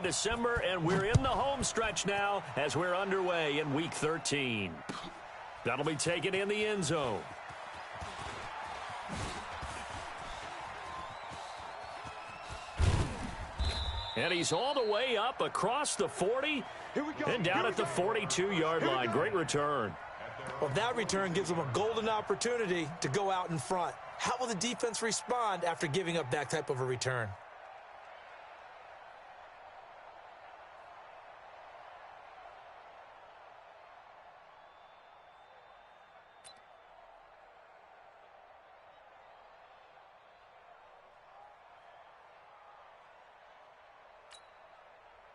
December, and we're in the home stretch now as we're underway in Week 13. That'll be taken in the end zone. And he's all the way up across the 40 and down at the 42-yard line. Great return. Well, that return gives them a golden opportunity to go out in front. How will the defense respond after giving up that type of a return?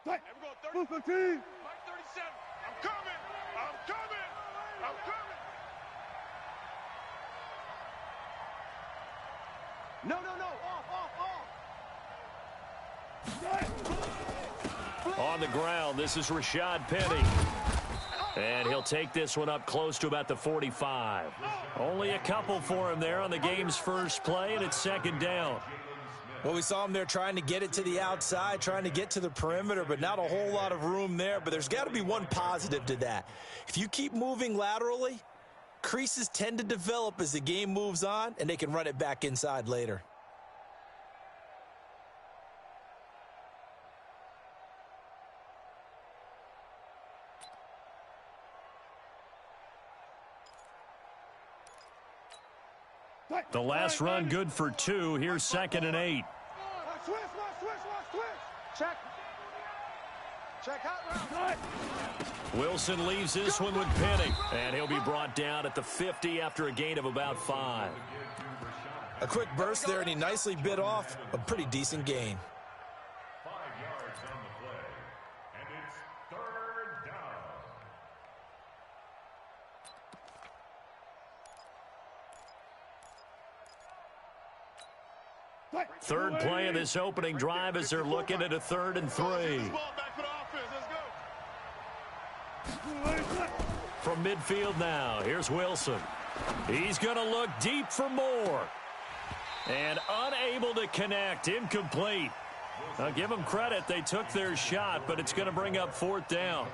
Here we go, 30. Mike 37. I'm coming. I'm coming. I'm coming. No. Off. On the ground, this is Rashad Penny. And he'll take this one up close to about the 45. Only a couple for him there on the game's first play, and it's second down. Well, we saw him there trying to get it to the outside, trying to get to the perimeter, but not a whole lot of room there. But there's got to be one positive to that. If you keep moving laterally, creases tend to develop as the game moves on, and they can run it back inside later. The last run good for 2. Here's 2nd and 8. Switch. Check out. Wilson leaves this one with Penny. And he'll be brought down at the 50 after a gain of about 5. A quick burst there, and he nicely bit off a pretty decent gain. 5 yards on the play. And it's 3rd down. Third play of this opening drive as they're looking at a 3rd and 3. From midfield now, here's Wilson. He's going to look deep for more. And unable to connect, incomplete. Now give them credit, they took their shot, but it's going to bring up 4th down.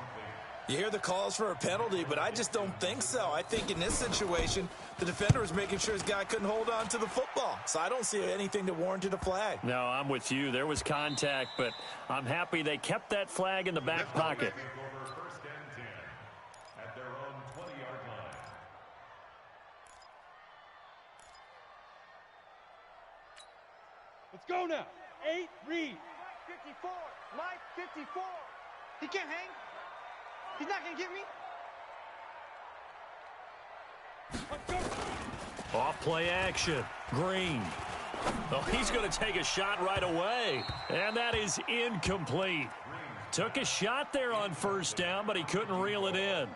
You hear the calls for a penalty, but I just don't think so. I think in this situation, the defender was making sure his guy couldn't hold on to the football. So I don't see anything that warranted a flag. No, I'm with you. There was contact, but I'm happy they kept that flag in the back pocket. First and 10 at their own 20-yard line. Let's go now. 8, read. Mike 54. He can't hang. He's not going to get me. Off play action. Green. Oh, he's going to take a shot right away. And that is incomplete. Took a shot there on 1st down, but he couldn't reel it in.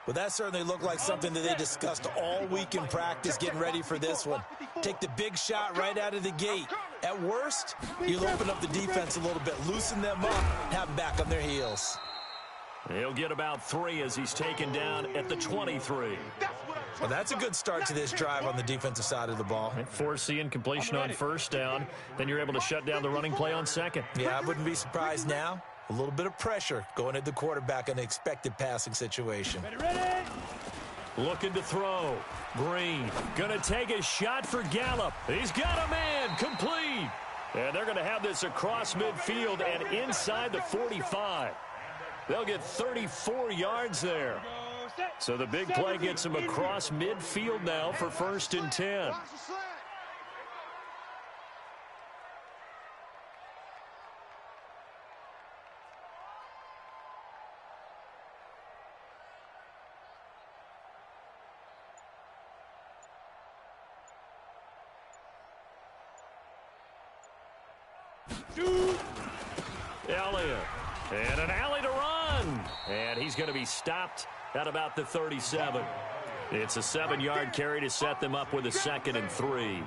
Well, that certainly looked like something that they discussed all week in practice getting ready for this one. Take the big shot right out of the gate. At worst, you'll open up the defense a little bit, loosen them up, have them back on their heels. He'll get about 3 as he's taken down at the 23. Well, that's a good start to this drive on the defensive side of the ball. Force the incompletion on 1st down. Then you're able to shut down the running play on 2nd. Yeah, I wouldn't be surprised now. A little bit of pressure going at the quarterback in an expected passing situation. Ready. Looking to throw. Green going to take a shot for Gallup. He's got a man. Complete. And they're going to have this across midfield and inside the 45. They'll get 34 yards there. So the big play gets them across midfield now for 1st and 10. Elliott. And an alley to run. And he's going to be stopped at about the 37. It's a 7-yard carry to set them up with a 2nd and 3.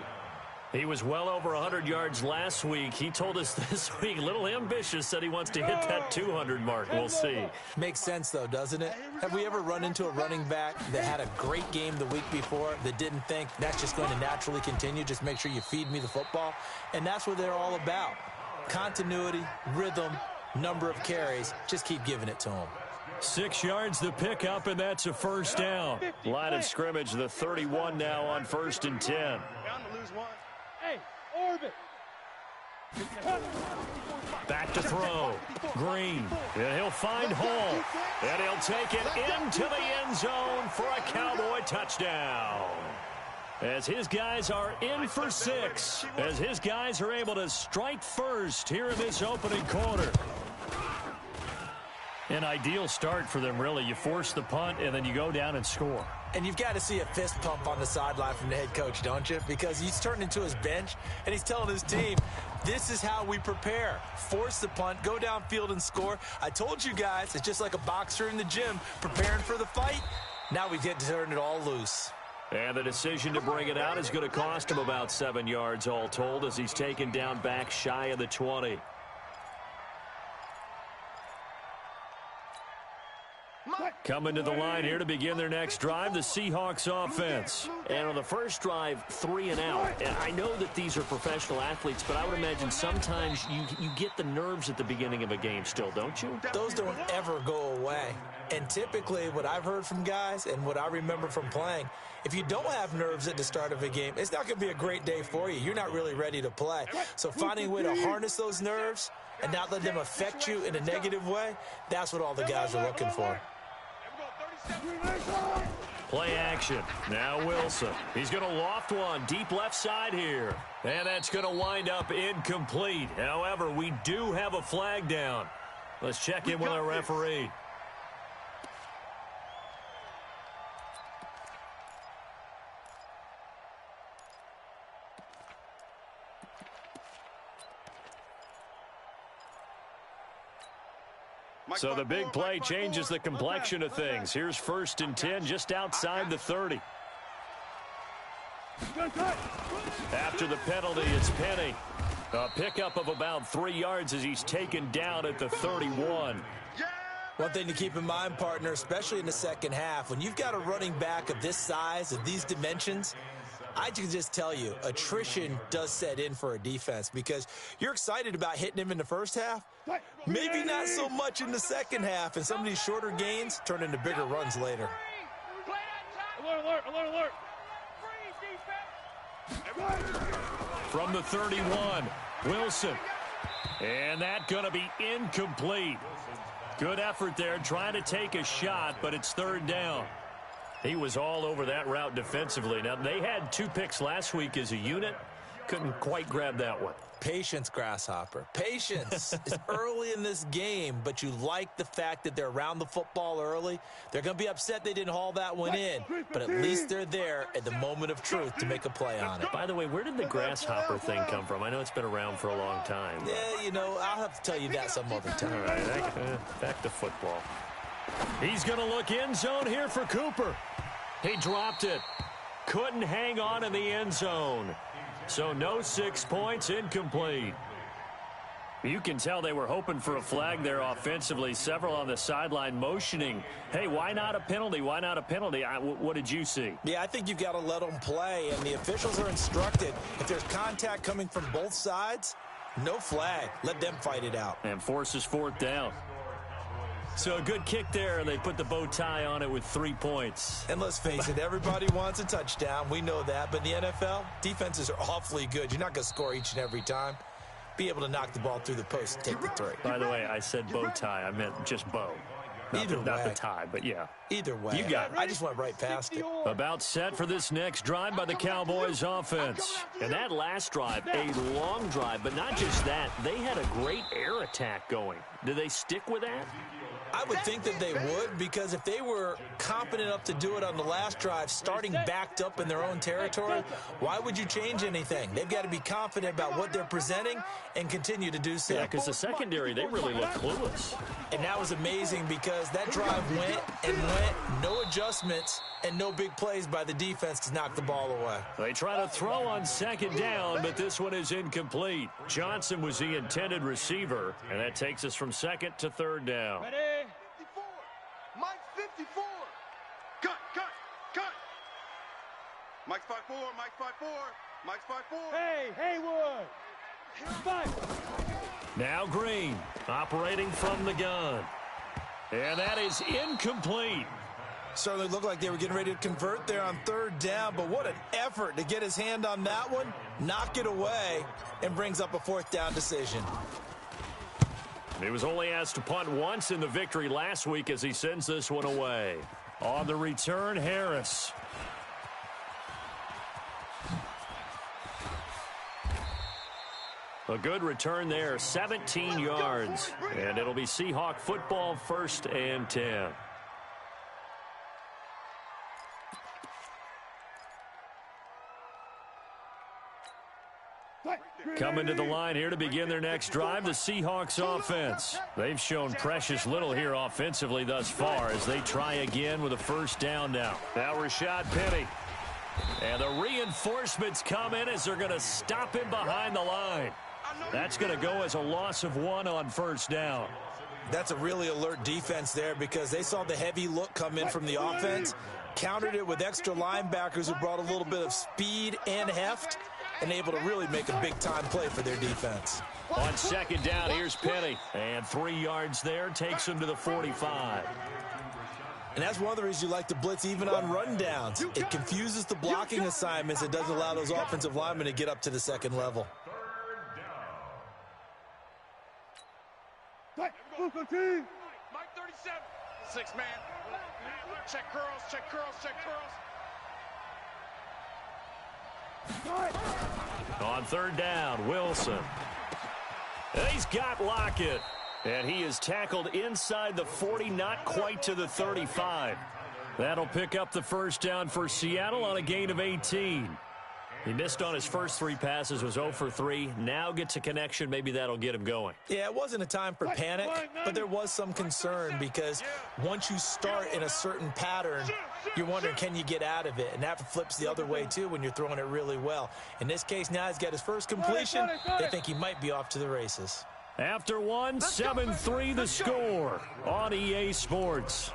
He was well over 100 yards last week. He told us this week, a little ambitious, said he wants to hit that 200 mark. We'll see. Makes sense, though, doesn't it? Have we ever run into a running back that had a great game the week before that didn't think that's just going to naturally continue? Just make sure you feed me the football. And that's what they're all about. Continuity, rhythm, number of carries. Just keep giving it to him. 6 yards the pickup, and that's a first down. Line of scrimmage, the 31 now on 1st and 10. Bound to lose one. Hey, orbit. Back to throw. Green. And he'll find Hall. And he'll take it into the end zone for a Cowboy touchdown. As his guys are in for 6. As his guys are able to strike first here in this opening quarter. An ideal start for them, really. You force the punt, and then you go down and score. And you've got to see a fist pump on the sideline from the head coach, don't you? Because he's turned into his bench, and he's telling his team, this is how we prepare. Force the punt, go downfield and score. I told you guys, it's just like a boxer in the gym preparing for the fight. Now we get to turn it all loose. And the decision to bring it out is going to cost him about 7 yards all told as he's taken down back shy of the 20. Coming to the line here to begin their next drive, the Seahawks offense. And on the first drive, 3 and out. And I know that these are professional athletes, but I would imagine sometimes you get the nerves at the beginning of a game still, don't you? Those don't ever go away. And typically what I've heard from guys and what I remember from playing, if you don't have nerves at the start of a game, it's not going to be a great day for you. You're not really ready to play. So finding a way to harness those nerves and not let them affect you in a negative way, that's what all the guys are looking for. Play action. Now Wilson. He's going to loft one deep left side here. And that's going to wind up incomplete. However, we do have a flag down. Let's check in with our referee. So the big play changes the complexion of things. Here's 1st and 10 just outside the 30. After the penalty, it's Penny. A pickup of about 3 yards as he's taken down at the 31. One thing to keep in mind, partner, especially in the second half, when you've got a running back of this size, of these dimensions, I can just tell you, attrition does set in for a defense because you're excited about hitting him in the first half. Maybe not so much in the second half, and some of these shorter gains turn into bigger runs later. Alert, alert, alert, alert. From the 31, Wilson. And that going to be incomplete. Good effort there, trying to take a shot, but it's 3rd down. He was all over that route defensively. Now, they had 2 picks last week as a unit. Couldn't quite grab that one. Patience, Grasshopper. Patience. It's early in this game, but you like the fact that they're around the football early. They're going to be upset they didn't haul that one in, but at least they're there at the moment of truth to make a play on it. By the way, where did the Grasshopper thing come from? I know it's been around for a long time. Yeah, you know, I'll have to tell you that some other time. All right, back to football. He's going to look end zone here for Cooper. He dropped it. Couldn't hang on in the end zone. So no 6 points, incomplete. You can tell they were hoping for a flag there offensively. Several on the sideline motioning. Hey, why not a penalty? Why not a penalty? What did you see? Yeah, I think you've got to let them play, and the officials are instructed. If there's contact coming from both sides, no flag. Let them fight it out. And forces 4th down. So a good kick there, and they put the bow tie on it with 3 points. And let's face it, everybody wants a touchdown. We know that. But in the NFL, defenses are awfully good. You're not going to score each and every time. Be able to knock the ball through the post and take the 3. By the way, I said bow tie. I meant just bow. Not the tie, but yeah. Either way. You got it. I just went right past it. About set for this next drive by the Cowboys offense. And that last drive, a long drive, but not just that. They had a great air attack going. Do they stick with that? I would think that they would, because if they were confident enough to do it on the last drive, starting backed up in their own territory, why would you change anything? They've got to be confident about what they're presenting and continue to do so. Yeah, because the secondary, they really look clueless. And that was amazing because that drive went and went, no adjustments, and no big plays by the defense to knock the ball away. They try to throw on 2nd down, but this one is incomplete. Johnson was the intended receiver, and that takes us from 2nd to 3rd down. Ready? 54. Mike's 54. Cut, cut, cut. Mike's 5'4", Mike's 5'4", Mike's 5'4". Hey, Haywood. 5. Now Green, operating from the gun. And that is incomplete. Certainly looked like they were getting ready to convert there on third down, but what an effort to get his hand on that one, knock it away, and brings up a fourth down decision. He was only asked to punt once in the victory last week as he sends this one away. On the return, Harris. A good return there, 17 yards. And it'll be Seahawk football, 1st and 10. Coming to the line here to begin their next drive, the Seahawks offense. They've shown precious little here offensively thus far as they try again with a first down now. Now Rashad Penny. And the reinforcements come in as they're going to stop him behind the line. That's going to go as a loss of 1 on first down. That's a really alert defense there because they saw the heavy look come in from the offense, countered it with extra linebackers who brought a little bit of speed and heft, and able to really make a big-time play for their defense. On second down, here's Penny. And 3 yards there, takes him to the 45. And that's one of the reasons you like to blitz even on rundowns. It confuses the blocking assignments. It doesn't allow those offensive linemen to get up to the second level. Mike 37. 6 man. Check curls, check curls, check curls. On third down, Wilson. And he's got Lockett. And he is tackled inside the 40, not quite to the 35. That'll pick up the first down for Seattle on a gain of 18. He missed on his first 3 passes, was 0 for 3. Now gets a connection. Maybe that'll get him going. Yeah, it wasn't a time for panic, but there was some concern because once you start in a certain pattern, you're wondering, can you get out of it? And that flips the other way, too, when you're throwing it really well. In this case, now he's got his first completion. They think he might be off to the races. After 1, 7-3 the score on EA Sports.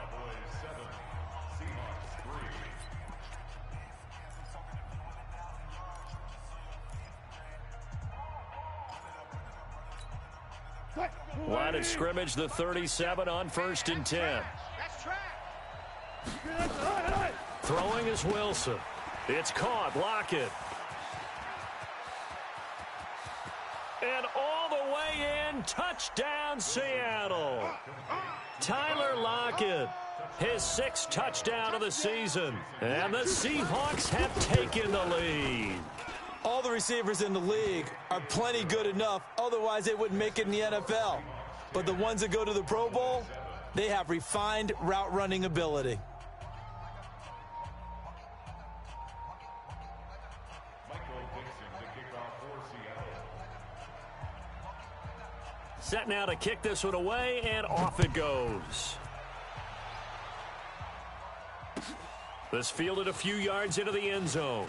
Line of scrimmage, the 37 on 1st and 10. Throwing is Wilson. It's caught. Lockett. And all the way in. Touchdown, Seattle. Tyler Lockett. His 6th touchdown of the season. And the Seahawks have taken the lead. All the receivers in the league are plenty good enough. Otherwise, they wouldn't make it in the NFL. But the ones that go to the Pro Bowl, they have refined route running ability. Set now to kick this one away, and off it goes. This fielded a few yards into the end zone.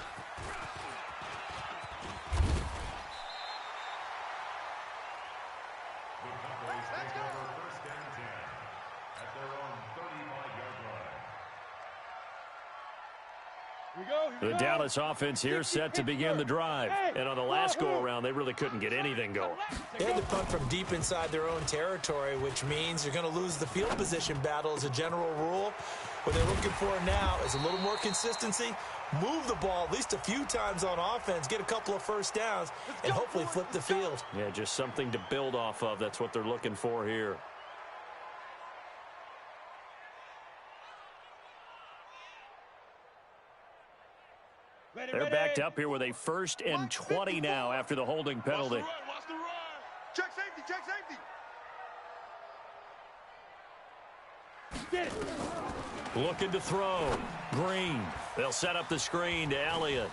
The Dallas offense here set to begin the drive. And on the last go-around, they really couldn't get anything going. They had to punt from deep inside their own territory, which means you're going to lose the field position battle as a general rule. What they're looking for now is a little more consistency, move the ball at least a few times on offense, get a couple of first downs, and hopefully flip the field. Yeah, just something to build off of. That's what they're looking for here. They're backed up here with a 1st and 20 now after the holding penalty. Watch the run. Check safety, check safety. Looking to throw. Green. They'll set up the screen to Elliott.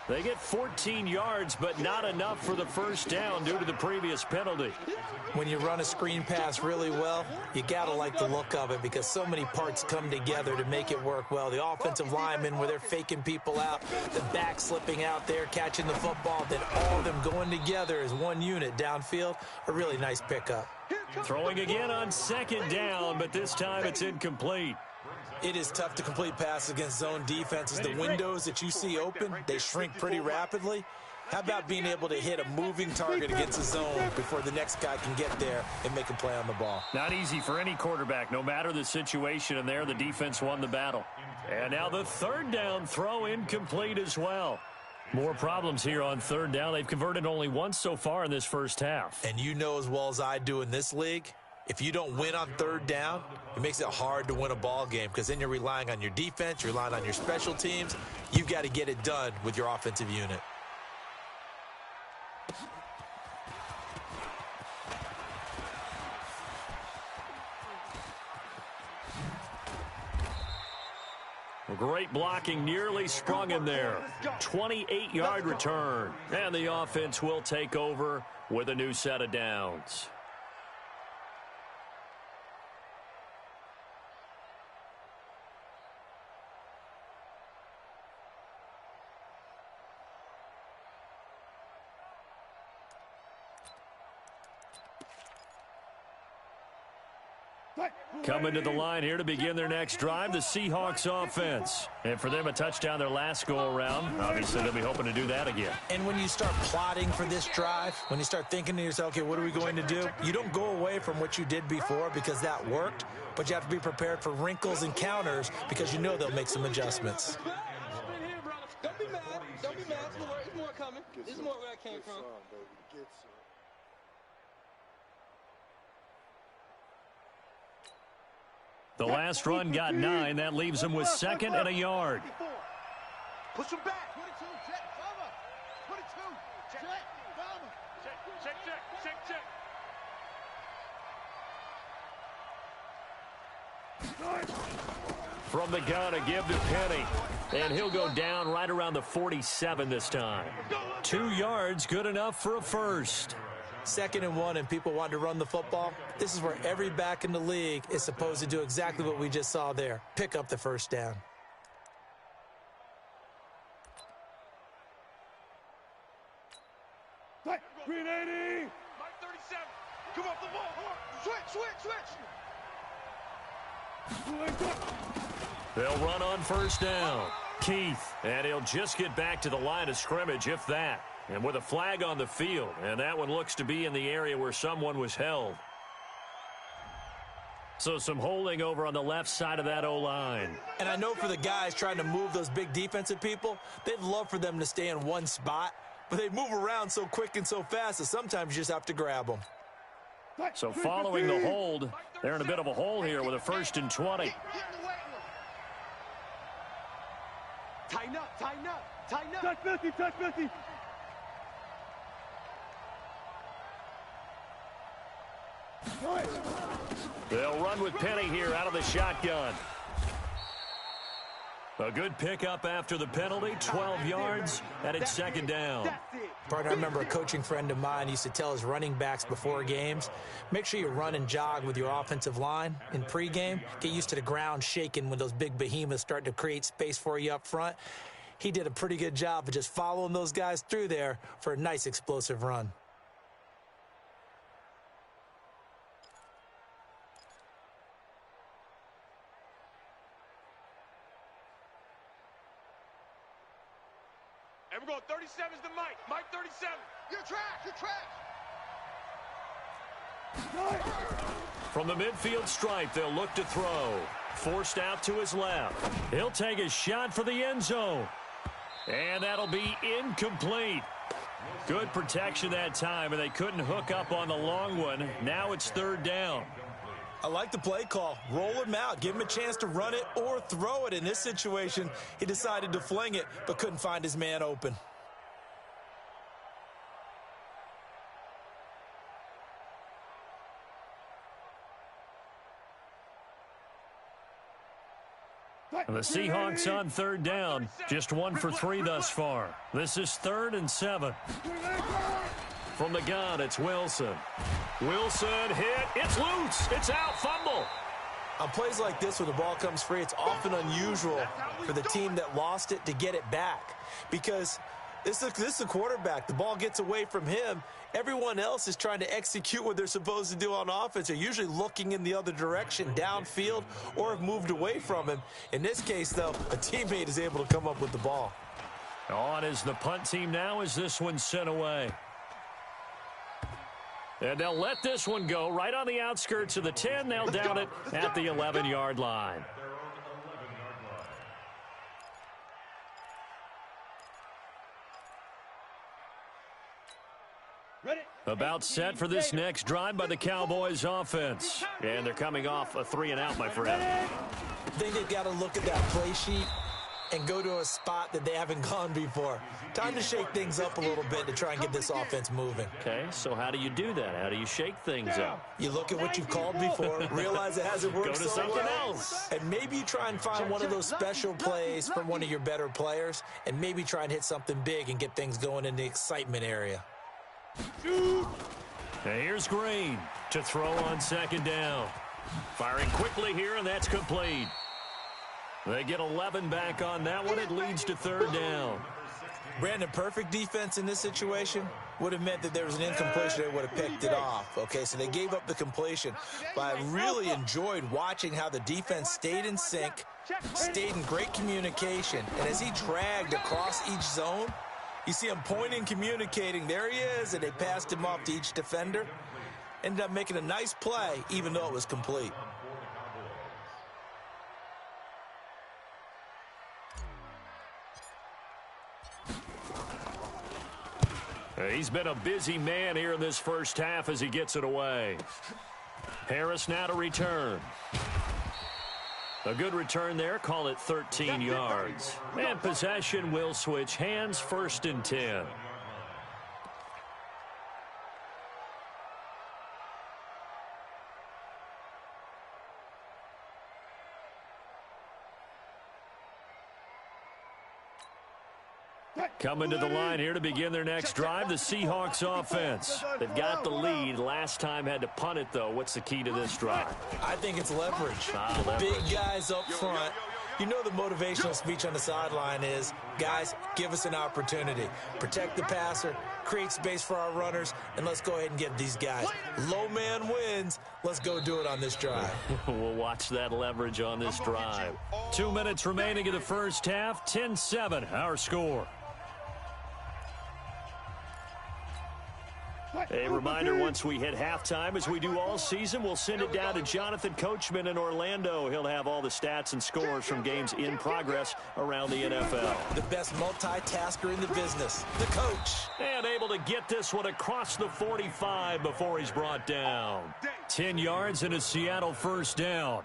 They get 14 yards, but not enough for the first down due to the previous penalty. When you run a screen pass really well, you got to like the look of it because so many parts come together to make it work well. The offensive linemen, where they're faking people out, the back slipping out there, catching the football, then all of them going together as one unit downfield, a really nice pickup. Throwing again on second down, but this time it's incomplete. It is tough to complete passes against zone defenses. The windows that you see open, they shrink pretty rapidly. How about being able to hit a moving target against the zone before the next guy can get there and make a play on the ball? Not easy for any quarterback, no matter the situation, and there the defense won the battle. And now the third down throw incomplete as well. More problems here on third down. They've converted only once so far in this first half. And you know as well as I do in this league, if you don't win on third down, it makes it hard to win a ball game because then you're relying on your defense, you're relying on your special teams. You've got to get it done with your offensive unit. Great blocking, nearly sprung him there. 28-yard return. And the offense will take over with a new set of downs. Coming to the line here to begin their next drive, the Seahawks offense. And for them, a touchdown their last go-around. Obviously, they'll be hoping to do that again. And when you start plotting for this drive, when you start thinking to yourself, okay, what are we going to do? You don't go away from what you did before because that worked, but you have to be prepared for wrinkles and counters because you know they'll make some adjustments. Don't be mad. Don't be mad. There's more coming. There's more where I came from. The last run got 9. That leaves him with 2nd and a yard. Push him back. 22, check, cover. 22, check, cover. Check. From the gun, a give to Penny. And he'll go down right around the 47 this time. 2 yards, good enough for a first. 2nd and 1 and people want to run the football. This is where every back in the league is supposed to do exactly what we just saw there. Pick up the first down. Green 80. Mike 37. Come off the ball. Switch. They'll run on first down. Keith, and he'll just get back to the line of scrimmage, if that. And with a flag on the field, and that one looks to be in the area where someone was held. So some holding over on the left side of that O-line. And I know for the guys trying to move those big defensive people, they'd love for them to stay in one spot, but they move around so quick and so fast that sometimes you just have to grab them. So following the hold, they're in a bit of a hole here with a 1st and 20. Tighten up. Touch 50. They'll run with Penny here out of the shotgun. A good pickup after the penalty, 12 yards, and it's 2nd down. Partner, I remember a coaching friend of mine used to tell his running backs before games, make sure you run and jog with your offensive line in pregame. Get used to the ground shaking when those big behemoths start to create space for you up front. He did a pretty good job of just following those guys through there for a nice explosive run. And we're going 37's to Mike. Mike 37. You're trash. From the midfield stripe, they'll look to throw. Forced out to his left. He'll take a shot for the end zone. And that'll be incomplete. Good protection that time, and they couldn't hook up on the long one. Now it's 3rd down. I like the play call. Roll him out. Give him a chance to run it or throw it. In this situation, he decided to fling it, but couldn't find his man open. And the Seahawks on 3rd down. Just 1 for 3 thus far. This is 3rd and 7. From the gun, it's Wilson. Wilson hit. It's loose. It's out. Fumble. On plays like this where the ball comes free, it's often unusual for the team that lost it to get it back because this is a quarterback. The ball gets away from him. Everyone else is trying to execute what they're supposed to do on offense. They're usually looking in the other direction, downfield, or have moved away from him. In this case, though, a teammate is able to come up with the ball. On is the punt team now as this one's sent away. And they'll let this one go right on the outskirts of the 10. They'll down it at the 11-yard line. About set for this next drive by the Cowboys offense. And they're coming off a 3-and-out, my friend. I think they've got to look at that play sheet and go to a spot that they haven't gone before. Time to shake things up a little bit to try and get this offense moving. Okay, so how do you do that? How do you shake things up? You look at what you've called before, realize it hasn't worked Go to so something well, else. and maybe you try and find one of those special plays from one of your better players, and maybe try and hit something big and get things going in the excitement area. And here's Green to throw on second down. Firing quickly here, and that's complete. They get 11 back on that one. It leads to third down. Brandon, perfect defense in this situation would have meant that there was an incompletion. They would have picked it off. Okay, so they gave up the completion. But I really enjoyed watching how the defense stayed in sync, stayed in great communication. And as he dragged across each zone, you see him pointing, communicating. There he is, and they passed him off to each defender. Ended up making a nice play, even though it was complete. He's been a busy man here in this first half as he gets it away. Harris now to return. A good return there. Call it 13 yards. And possession will switch hands, 1st and 10. Coming to the line here to begin their next drive, the Seahawks offense. They've got the lead. Last time had to punt it, though. What's the key to this drive? I think it's leverage. Leverage. Big guys up front. You know the motivational speech on the sideline is, guys, give us an opportunity. Protect the passer, create space for our runners, and let's go ahead and get these guys. Low man wins. Let's go do it on this drive. We'll watch that leverage on this drive. 2 minutes remaining in the first half. 10-7, our score. A reminder, once we hit halftime, as we do all season, we'll send it down to Jonathan Coachman in Orlando. He'll have all the stats and scores from games in progress around the NFL. The best multitasker in the business, the coach. And able to get this one across the 45 before he's brought down. 10 yards and a Seattle first down.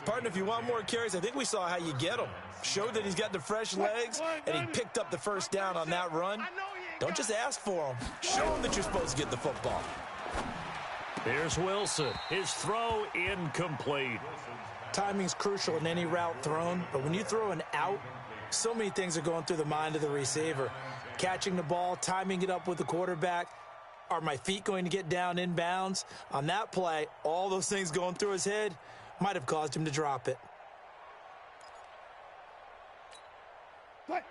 Partner, if you want more carries, I think we saw how you get them. Showed that he's got the fresh legs, and he picked up the first down on that run. Don't just ask for them. Show them that you're supposed to get the football. Here's Wilson. His throw incomplete. Timing's crucial in any route thrown, but when you throw an out, so many things are going through the mind of the receiver. Catching the ball, timing it up with the quarterback. Are my feet going to get down in bounds? On that play, all those things going through his head might have caused him to drop it.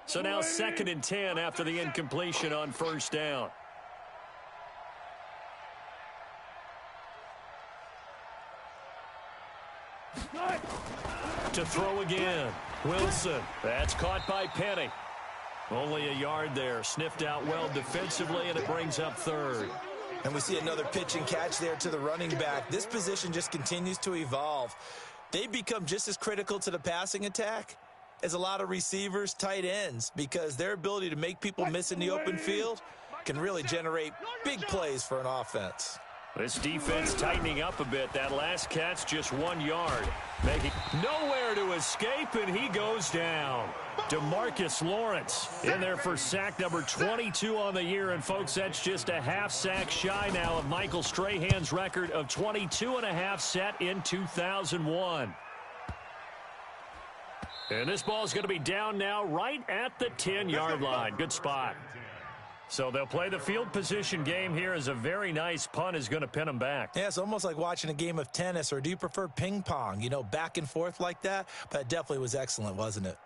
So now 2nd and 10 after the incompletion on first down. To throw again. Wilson. That's caught by Penny. Only a yard there. Sniffed out well defensively, and it brings up third. And we see another pitch and catch there to the running back. This position just continues to evolve. They become just as critical to the passing attack as a lot of receivers, tight ends, because their ability to make people miss in the open field can really generate big plays for an offense. This defense tightening up a bit. That last catch just 1 yard. Making nowhere to escape, and he goes down. DeMarcus Lawrence in there for sack number 22 on the year. And, folks, that's just a half sack shy now of Michael Strahan's record of 22.5 set in 2001. And this ball is going to be down now right at the 10-yard line. Good spot. So they'll play the field position game here as a very nice punt is going to pin them back. Yeah, it's almost like watching a game of tennis, or do you prefer ping pong? You know, back and forth like that? But it definitely was excellent, wasn't it?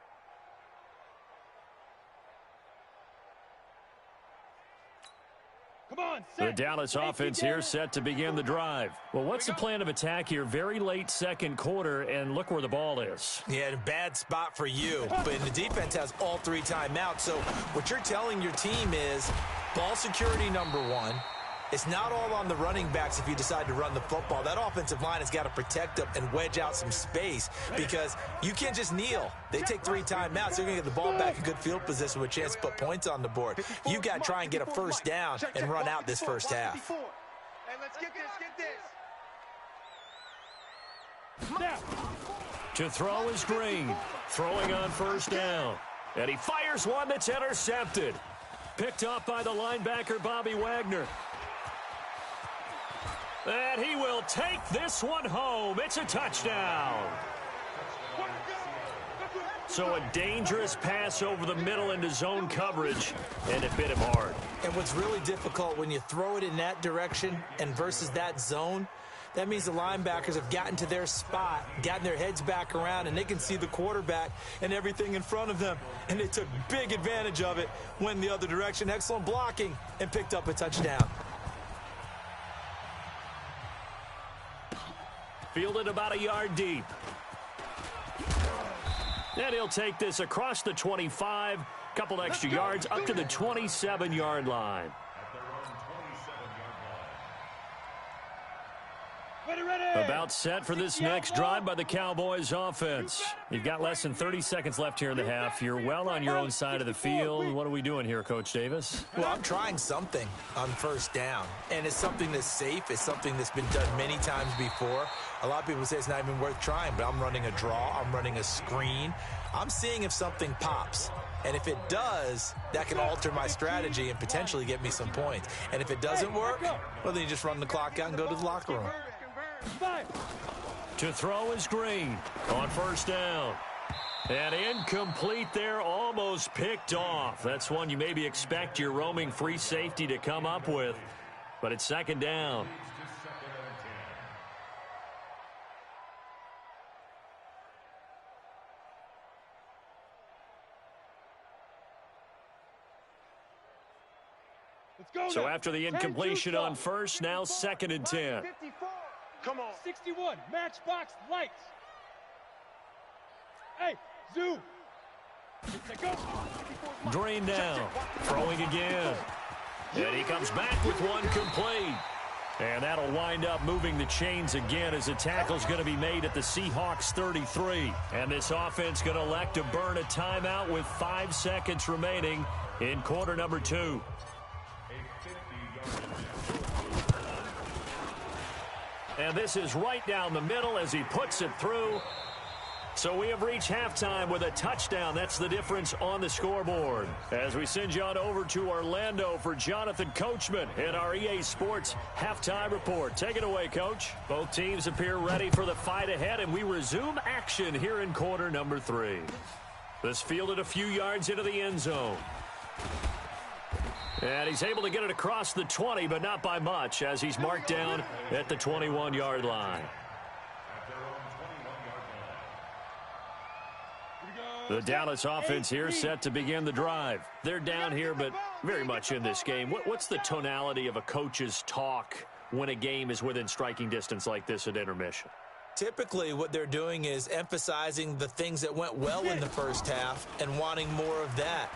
Come on. The Dallas offense here set to begin the drive. Well, what's the plan of attack here? Very late second quarter, and look where the ball is. Yeah, a bad spot for you. But the defense has all 3 timeouts. So what you're telling your team is ball security number 1. It's not all on the running backs if you decide to run the football. That offensive line has got to protect them and wedge out some space because you can't just kneel. They take 3 timeouts. They're going to get the ball back in good field position with a chance to put points on the board. You got to try and get a first down and run out this first half. Hey, let's get this. To throw is Green. Throwing on first down. And he fires one that's intercepted. Picked up by the linebacker, Bobby Wagner. And he will take this one home. It's a touchdown. So a dangerous pass over the middle into zone coverage, and it bit him hard. And what's really difficult when you throw it in that direction and versus that zone, that means the linebackers have gotten to their spot, gotten their heads back around, and they can see the quarterback and everything in front of them. And they took big advantage of it, went the other direction. Excellent blocking, and picked up a touchdown. Fielded about a yard deep. And he'll take this across the 25, couple extra yards up to the 27-yard line. About set for this next drive by the Cowboys offense. You've got less than 30 seconds left here in the half. You're well on your own side of the field. What are we doing here, Coach Davis? Well, I'm trying something on first down, and it's something that's safe. It's something that's been done many times before. A lot of people say it's not even worth trying, but I'm running a draw. I'm running a screen. I'm seeing if something pops. And if it does, that can alter my strategy and potentially get me some points. And if it doesn't work, well, then you just run the clock out and go to the locker room. To throw is Green on first down. And incomplete there, almost picked off. That's one you maybe expect your roaming free safety to come up with. But it's second down. So after the incompletion on first, now second and 10. Come on. 61, matchbox lights. Hey, zoom. Drain down. Throwing again. And he comes back with one complete. And that'll wind up moving the chains again as a tackle's going to be made at the Seahawks 33. And this offense going to elect to burn a timeout with 5 seconds remaining in quarter number 2. And this is right down the middle as he puts it through. So we have reached halftime with a touchdown. That's the difference on the scoreboard. As we send you on over to Orlando for Jonathan Coachman in our EA Sports halftime report. Take it away, Coach. Both teams appear ready for the fight ahead, and we resume action here in quarter number 3. This fielded a few yards into the end zone. And he's able to get it across the 20, but not by much, as he's marked down at the 21-yard line. The Dallas offense here set to begin the drive. They're down here, but very much in this game. What's the tonality of a coach's talk when a game is within striking distance like this at intermission? Typically, what they're doing is emphasizing the things that went well in the first half and wanting more of that.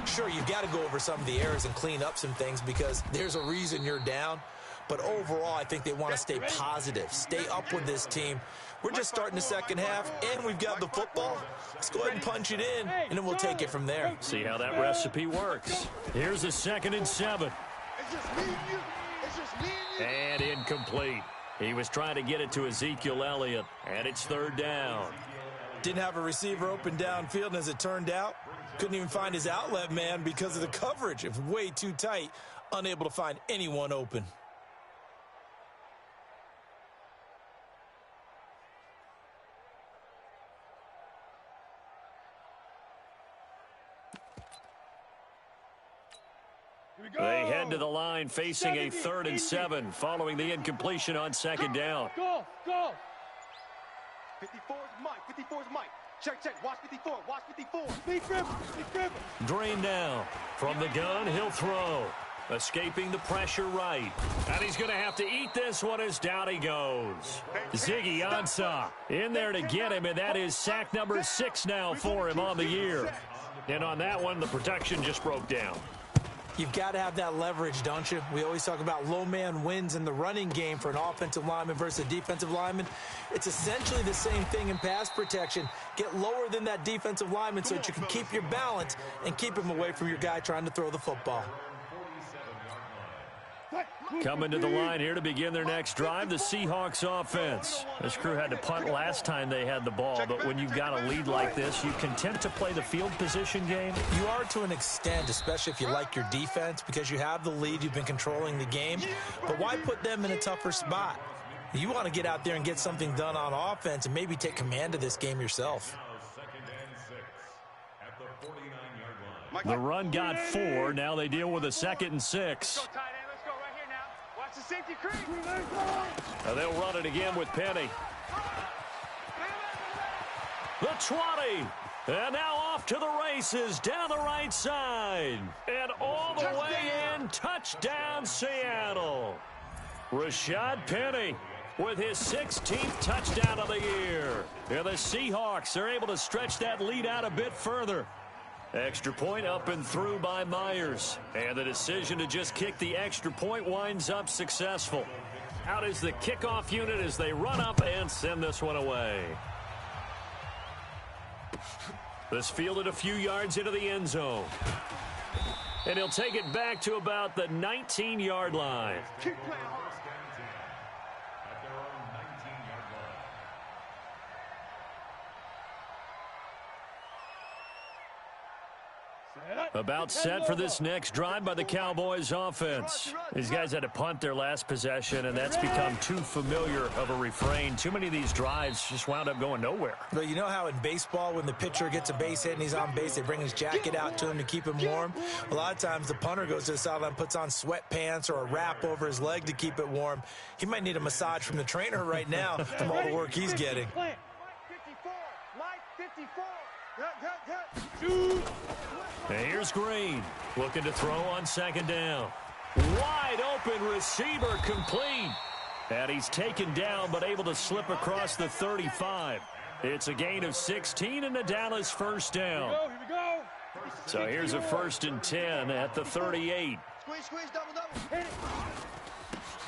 Sure, you've got to go over some of the errors and clean up some things because there's a reason you're down. But overall, I think they want to stay positive, stay up with this team. We're just starting the second half, and we've got the football. Let's go ahead and punch it in, and then we'll take it from there. See how that recipe works. Here's a 2nd and 7. And incomplete. He was trying to get it to Ezekiel Elliott, and it's 3rd down. Didn't have a receiver open downfield, and as it turned out, couldn't even find his outlet man because of the coverage. It was way too tight, unable to find anyone open. They head to the line facing a 3rd and 7 following the incompletion on 2nd down. Go. 54's Mike. Check. Watch 54. Speed dribble. Drain down. From the gun, he'll throw. Escaping the pressure right. And he's going to have to eat this one as down he goes. Ziggy Ansah in there to get him, and that is sack number 6 now for him on the year. And on that one, the protection just broke down. You've got to have that leverage, don't you? We always talk about low man wins in the running game for an offensive lineman versus a defensive lineman. It's essentially the same thing in pass protection. Get lower than that defensive lineman so that you can keep your balance and keep him away from your guy trying to throw the football. Coming to the line here to begin their next drive, the Seahawks offense. This crew had to punt last time they had the ball, but when you've got a lead like this, you content to play the field position game? You are to an extent, especially if you like your defense, because you have the lead, you've been controlling the game. But why put them in a tougher spot? You want to get out there and get something done on offense and maybe take command of this game yourself. The run got 4. Now they deal with a 2nd and 6. Safety creep. And they'll run it again with Penny. The 20. And now off to the races down the right side. And all the way in. Touchdown, Seattle. Rashad Penny with his 16th touchdown of the year. And the Seahawks are able to stretch that lead out a bit further. Extra point up and through by Myers. And the decision to just kick the extra point winds up successful. Out is the kickoff unit as they run up and send this one away. This fielded a few yards into the end zone. And he'll take it back to about the 19-yard line. Keep playing hard. About set for this next drive by the Cowboys offense. These guys had to punt their last possession, and that's become too familiar of a refrain. Too many of these drives just wound up going nowhere. But you know how in baseball, when the pitcher gets a base hit and he's on base, they bring his jacket out to him to keep him warm? A lot of times the punter goes to the sideline, puts on sweatpants or a wrap over his leg to keep it warm. He might need a massage from the trainer right now from all the work he's getting. Mike 54. Mike 54. Shoot. And here's Green, looking to throw on 2nd down. Wide open receiver, complete. And he's taken down, but able to slip across the 35. It's a gain of 16 and a Dallas first down. Here we go. So here's a 1st and 10 at the 38. Squeeze, double.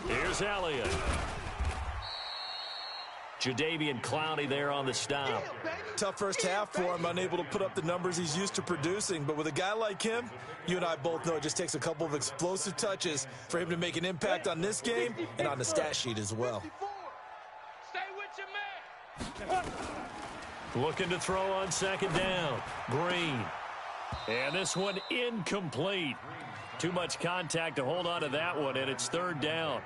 Here's Elliott. Jadeveon Clowney there on the stop. Tough first half for him, unable to put up the numbers he's used to producing. But with a guy like him, you and I both know it just takes a couple of explosive touches for him to make an impact on this game and on the stat sheet as well. Stay with your man. Looking to throw on 2nd down. Green. And this one incomplete. Too much contact to hold on to that one, and it's 3rd down.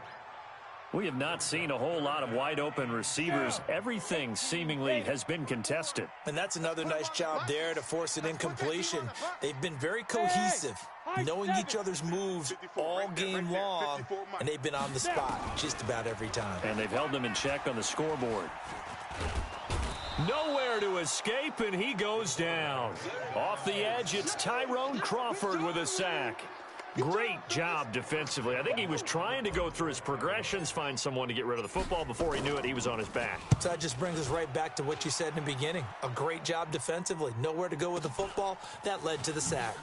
We have not seen a whole lot of wide-open receivers. Everything seemingly has been contested. And that's another nice job there to force an incompletion. They've been very cohesive, knowing each other's moves all game long, and they've been on the spot just about every time. And they've held them in check on the scoreboard. Nowhere to escape, and he goes down. Off the edge, it's Tyrone Crawford with a sack. Great job defensively. I think he was trying to go through his progressions, find someone to get rid of the football. Before he knew it, he was on his back. So that just brings us right back to what you said in the beginning. A great job defensively. Nowhere to go with the football. That led to the sack.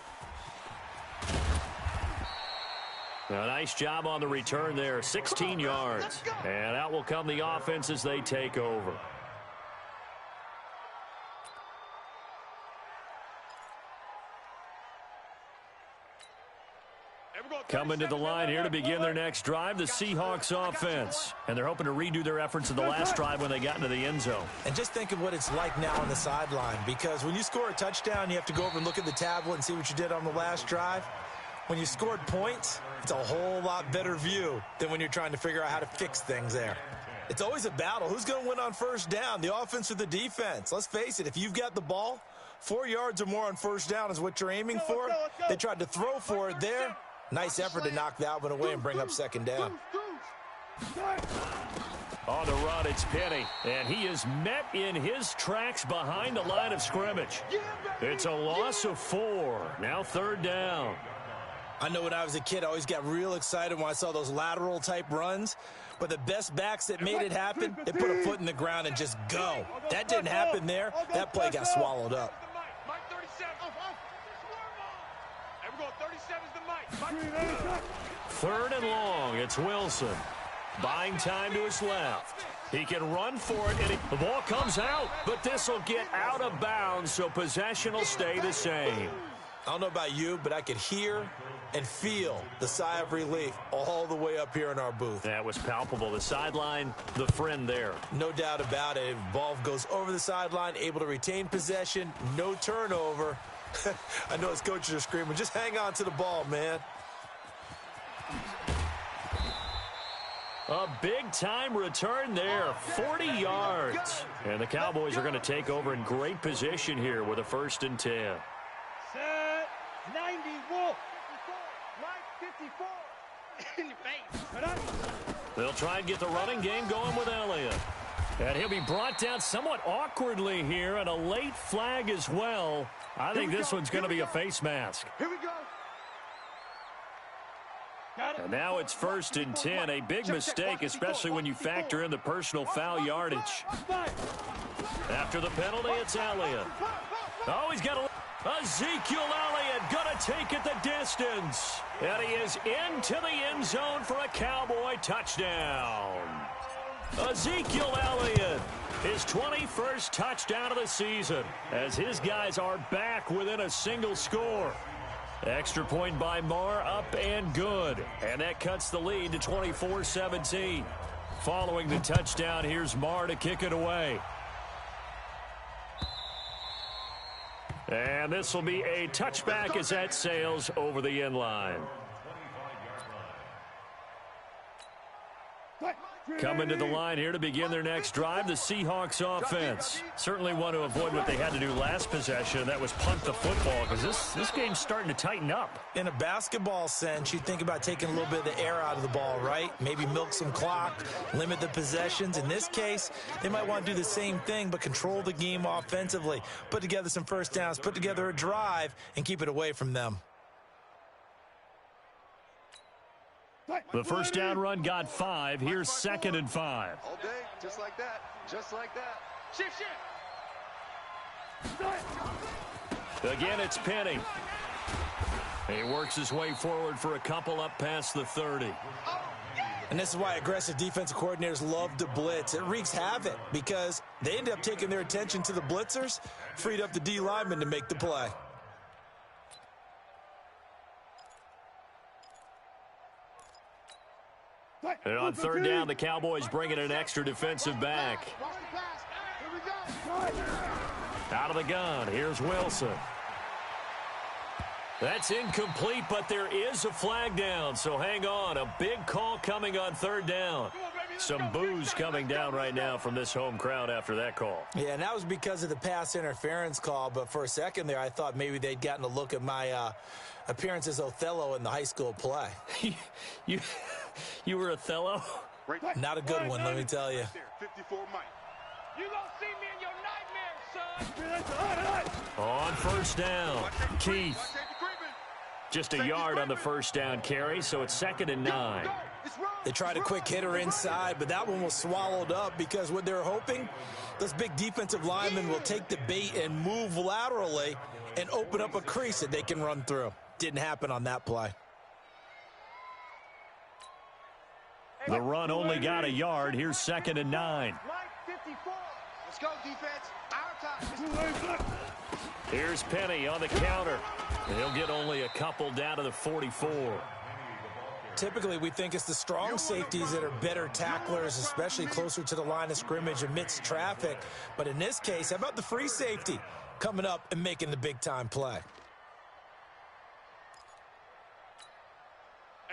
A nice job on the return there. 16 yards. And out will come the offense as they take over. Coming to the line here to begin their next drive, the Seahawks offense. And they're hoping to redo their efforts of the last drive when they got into the end zone. And just think of what it's like now on the sideline, because when you score a touchdown, you have to go over and look at the tablet and see what you did on the last drive. When you scored points, it's a whole lot better view than when you're trying to figure out how to fix things there. It's always a battle. Who's going to win on 1st down, the offense or the defense? Let's face it, if you've got the ball, 4 yards or more on 1st down is what you're aiming for. They tried to throw for it there. Nice effort to knock that one away and bring up 2nd down. On the run, it's Penny, and he is met in his tracks behind the line of scrimmage. It's a loss of 4. Now 3rd down. I know when I was a kid, I always got real excited when I saw those lateral type runs. But the best backs that made it happen, they put a foot in the ground and just go. That didn't happen there. That play got swallowed up. Mike 37. And we're going 37's the Mike. Third and long. It's Wilson. Buying time to his left. He can run for it, and the ball comes out, but this will get out of bounds, so possession will stay the same. I don't know about you, but I could hear and feel the sigh of relief all the way up here in our booth. That was palpable. The sideline, the friend there. No doubt about it. Ball goes over the sideline, able to retain possession, no turnover. I know his coaches are screaming, just hang on to the ball, man. A big-time return there, 40 yards. And the Cowboys are going to take over in great position here with a 1st and 10. Set. 90 Wolf. Mike 54. In your face. They'll try and get the running game going with Elliott. And he'll be brought down somewhat awkwardly here, and a late flag as well. I think this one's going to be a face mask. Here we go. And now it's 1st and 10, a big mistake, especially when you factor in the personal foul yardage. After the penalty, it's Elliott. Oh, he's got Ezekiel Elliott going to take it the distance. And he is into the end zone for a Cowboy touchdown. Ezekiel Elliott, his 21st touchdown of the season, as his guys are back within a single score. Extra point by Marr, up and good. And that cuts the lead to 24-17. Following the touchdown, here's Marr to kick it away. And this will be a touchback as that sails over the end line. Coming to the line here to begin their next drive, the Seahawks offense. Certainly want to avoid what they had to do last possession. That was punt the football, because this game's starting to tighten up. In a basketball sense, you think about taking a little bit of the air out of the ball, right? Maybe milk some clock, limit the possessions. In this case, they might want to do the same thing, but control the game offensively. Put together some first downs, put together a drive, and keep it away from them. The first down run got 5. Here's 2nd and 5. All day, just like that. Just like that. Shift. Again, it's Penny. He works his way forward for a couple up past the 30. And this is why aggressive defensive coordinators love to blitz. It wreaks havoc because they end up taking their attention to the blitzers, freed up the D lineman to make the play. And on 3rd down, the Cowboys bring in an extra defensive back. Out of the gun, here's Wilson. That's incomplete, but there is a flag down, so hang on. A big call coming on 3rd down. Some boos coming down right now from this home crowd after that call. Yeah, and that was because of the pass interference call, but for a second there, I thought maybe they'd gotten a look at my appearance as Othello in the high school play. You were Othello? Not a good one, let me tell you. 54 Mike. You gonna see me in your nightmares, son. On 1st down, Keith. Just a yard on the 1st down carry, so it's 2nd and 9. They tried a quick hitter inside, but that one was swallowed up because what they're hoping, those big defensive linemen will take the bait and move laterally and open up a crease that they can run through. Didn't happen on that play. The run only got a yard. Here's 2nd and 9. Mike 54. Let's go, defense. Our time. Here's Penny on the counter. And he'll get only a couple down to the 44. Typically, we think it's the strong safeties that are better tacklers, especially closer to the line of scrimmage amidst traffic. But in this case, how about the free safety coming up and making the big-time play?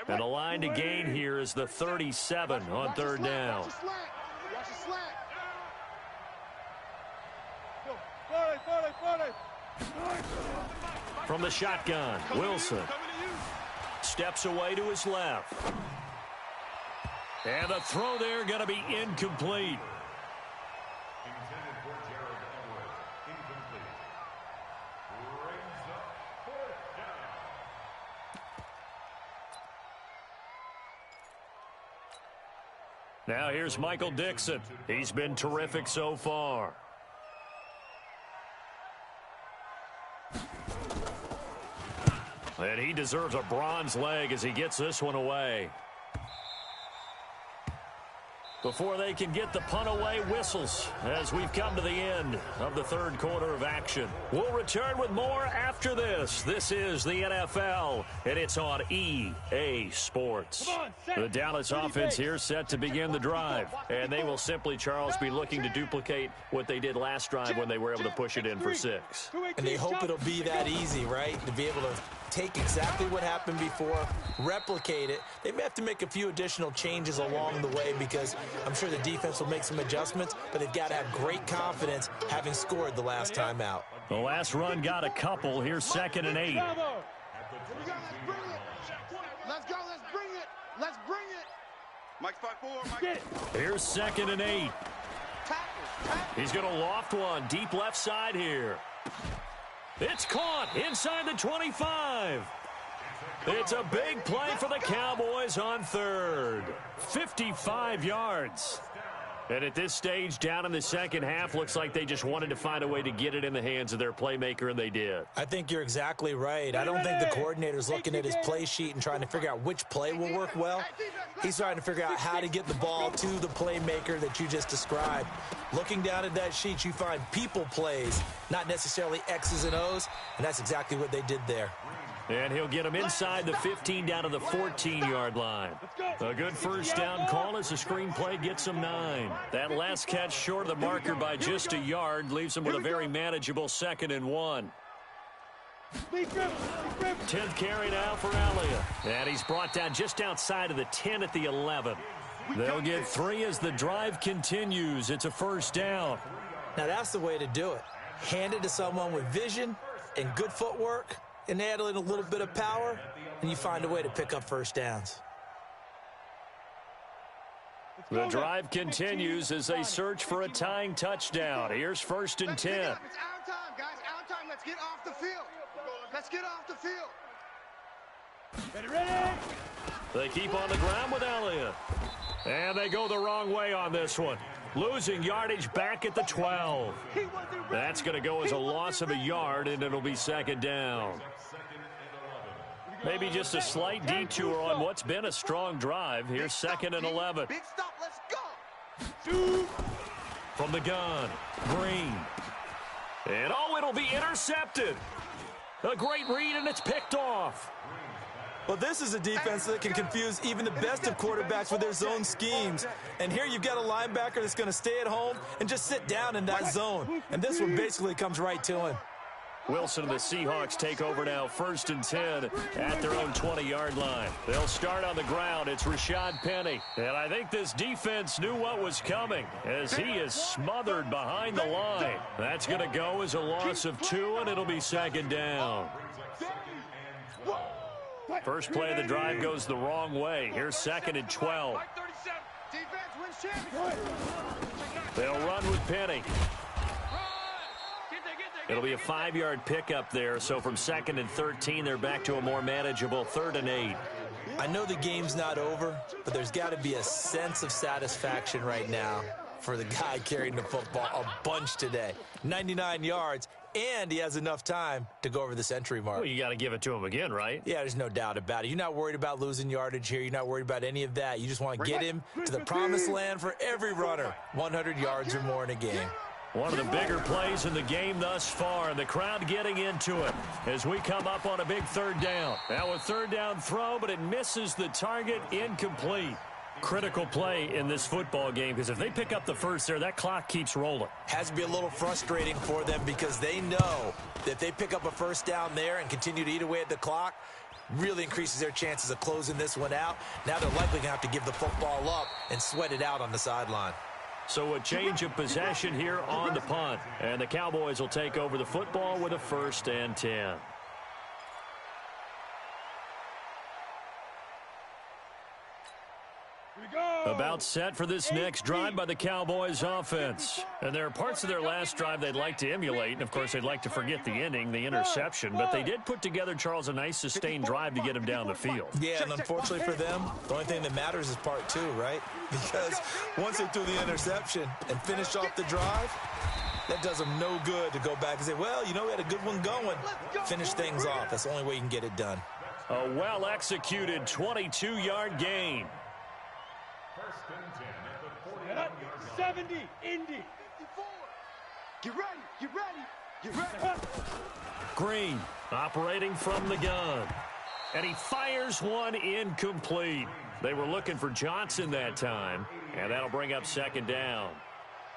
And the line to gain here is the 37 on 3rd down. Watch the slack. From the shotgun, Wilson steps away to his left. And the throw there going to be incomplete. Intended for Jared Edwards. Incomplete. Brings up 4th Now here's Michael Dixon. He's been terrific so far. And he deserves a bronze leg as he gets this one away. Before they can get the punt away, whistles as we've come to the end of the third quarter of action. We'll return with more after this. This is the NFL, and it's on EA Sports. The Dallas offense here set to begin the drive, and they will simply, Charles, be looking to duplicate what they did last drive when they were able to push it in for 6. And they hope it'll be that easy, right, to be able to take exactly what happened before, replicate it. They may have to make a few additional changes along the way because I'm sure the defense will make some adjustments, but they've got to have great confidence having scored the last time out. The last run got a couple. Here's 2nd and 8. Here we go, let's bring it. Let's go, let's bring it. Let's bring it. Mike 5-4, Mike. Here's 2nd and 8. He's going to loft one deep left side here. It's caught inside the 25. It's a big play for the Cowboys on 3rd. 55 yards. And at this stage, down in the second half, looks like they just wanted to find a way to get it in the hands of their playmaker, and they did. I think you're exactly right. I don't think the coordinator's looking at his play sheet and trying to figure out which play will work well. He's trying to figure out how to get the ball to the playmaker that you just described. Looking down at that sheet, you find people plays, not necessarily X's and O's, and that's exactly what they did there. And he'll get him inside the 15 down to the 14-yard line. A good first down call as the screenplay gets him 9. That last catch short of the marker by just a yard leaves him with a very manageable 2nd and 1. 10th carry now for Elliott. And he's brought down just outside of the 10 at the 11. They'll get 3 as the drive continues. It's a first down. Now that's the way to do it. Hand it to someone with vision and good footwork, and add in a little bit of power, and you find a way to pick up first downs. The drive continues as they search for a tying touchdown. Here's 1st and 10. It's our time, guys. Our time. Let's get off the field. Let's get off the field. Ready? They keep on the ground with Elliott. And they go the wrong way on this one. Losing yardage back at the 12. That's going to go as a loss of a yard, and it'll be 2nd down. Maybe just a slight detour on what's been a strong drive. Here's 2nd and 11. Big stop. Let's go. From the gun, Green. And, it'll be intercepted. A great read, and it's picked off. Well, this is a defense that can confuse even the best of quarterbacks with their zone schemes. And here you've got a linebacker that's going to stay at home and just sit down in that zone. And this one basically comes right to him. Wilson and the Seahawks take over now, 1st and 10 at their own 20-yard line. They'll start on the ground. It's Rashad Penny. And I think this defense knew what was coming as he is smothered behind the line. That's going to go as a loss of 2, and it'll be 2nd down. First play of the drive goes the wrong way. Here's 2nd and 12. They'll run with Penny. It'll be a 5-yard pickup there, so from 2nd and 13, they're back to a more manageable 3rd and 8. I know the game's not over, but there's got to be a sense of satisfaction right now for the guy carrying the football a bunch today. 99 yards, and he has enough time to go over the century mark. Well, you got to give it to him again, right? Yeah, there's no doubt about it. You're not worried about losing yardage here. You're not worried about any of that. You just want to get him to the promised land for every runner. 100 yards or more in a game. One of the bigger plays in the game thus far, and the crowd getting into it as we come up on a big 3rd down. Now a 3rd down throw, but it misses the target, incomplete. Critical play in this football game because if they pick up the first there, that clock keeps rolling. Has to be a little frustrating for them because they know that if they pick up a first down there and continue to eat away at the clock, really increases their chances of closing this one out. Now they're likely going to have to give the football up and sweat it out on the sideline. So a change of possession here on the punt. And the Cowboys will take over the football with a 1st and 10. Here we go. About set for this next drive by the Cowboys offense. And there are parts of their last drive they'd like to emulate. And, of course, they'd like to forget the ending, the interception. But they did put together, Charles, a nice sustained drive to get him down the field. Yeah, and unfortunately for them, the only thing that matters is part two, right? Because once they threw the interception and finished off the drive, that does them no good to go back and say, well, you know, we had a good one going. Finish things off. That's the only way you can get it done. A well-executed 22-yard gain. First and 10 at the 41-yard line. 70, Indy. 54. Get ready. Get ready. Get ready. Green operating from the gun. And he fires one incomplete. They were looking for Johnson that time. And that'll bring up second down.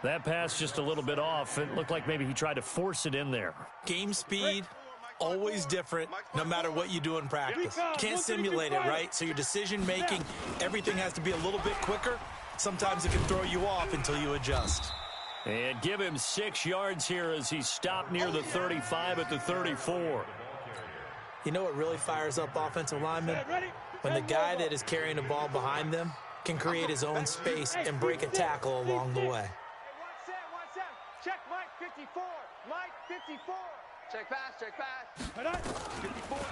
That pass just a little bit off. It looked like maybe he tried to force it in there. Game speed, always different, no matter what you do in practice. Can't simulate it, right? So your decision-making, everything has to be a little bit quicker. Sometimes it can throw you off until you adjust. And give him 6 yards here as he stopped near the 35 at the 34. You know what really fires up offensive linemen? When the guy that is carrying the ball behind them can create his own space and break a tackle along the way. Check Mike 54. Mike 54. Check pass.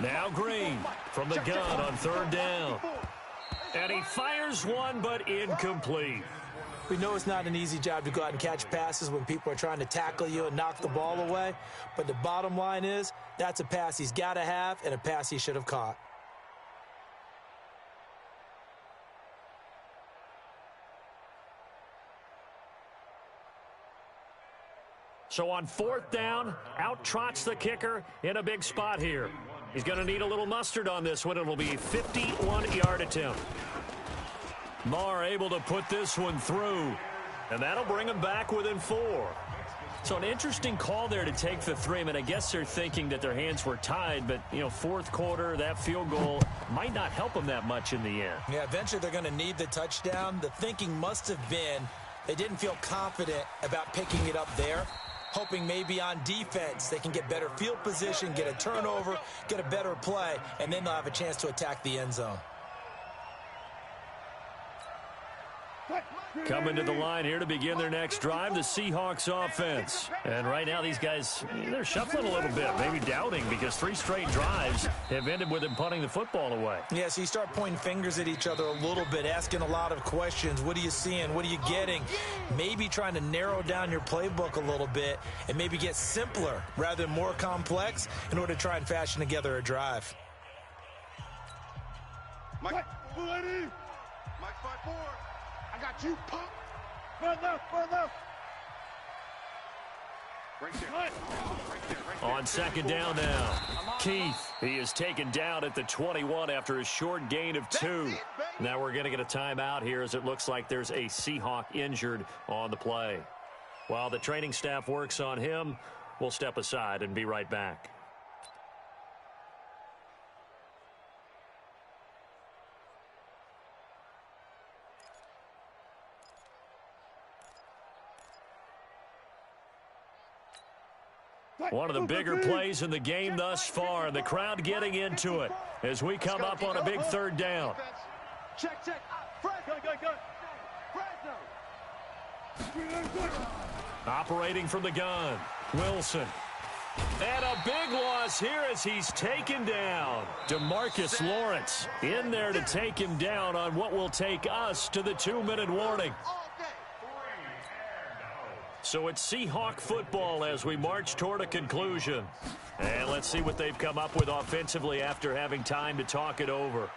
Now Green from the gun on third down. And he fires one, but incomplete. We know it's not an easy job to go out and catch passes when people are trying to tackle you and knock the ball away. But the bottom line is, that's a pass he's got to have and a pass he should have caught. So on fourth down, out trots the kicker in a big spot here. He's going to need a little mustard on this one. It'll be a 51-yard attempt. Marr able to put this one through, and that'll bring him back within 4. So an interesting call there to take the 3. I mean, I guess they're thinking that their hands were tied, but, you know, fourth quarter, that field goal might not help them that much in the end. Yeah, eventually they're going to need the touchdown. The thinking must have been they didn't feel confident about picking it up there, hoping maybe on defense they can get better field position, get a turnover, get a better play, and then they'll have a chance to attack the end zone. Coming to the line here to begin their next drive, the Seahawks offense. And right now these guys, they're shuffling a little bit, maybe doubting, because 3 straight drives have ended with them punting the football away. Yeah, so you start pointing fingers at each other a little bit, asking a lot of questions. What are you seeing? What are you getting? Maybe trying to narrow down your playbook a little bit and maybe get simpler rather than more complex in order to try and fashion together a drive. Mike 5-4. I got you, punk. Further. Right there. On second down now, Keith, he is taken down at the 21 after a short gain of 2. Now we're going to get a timeout here as it looks like there's a Seahawk injured on the play. While the training staff works on him, we'll step aside and be right back. One of the bigger plays in the game thus far, and the crowd getting into it as we come up on a big third down. Check. Operating from the gun, Wilson. And a big loss here as he's taken down. DeMarcus Lawrence in there to take him down on what will take us to the 2-minute warning. So it's Seahawk football as we march toward a conclusion. And let's see what they've come up with offensively after having time to talk it over.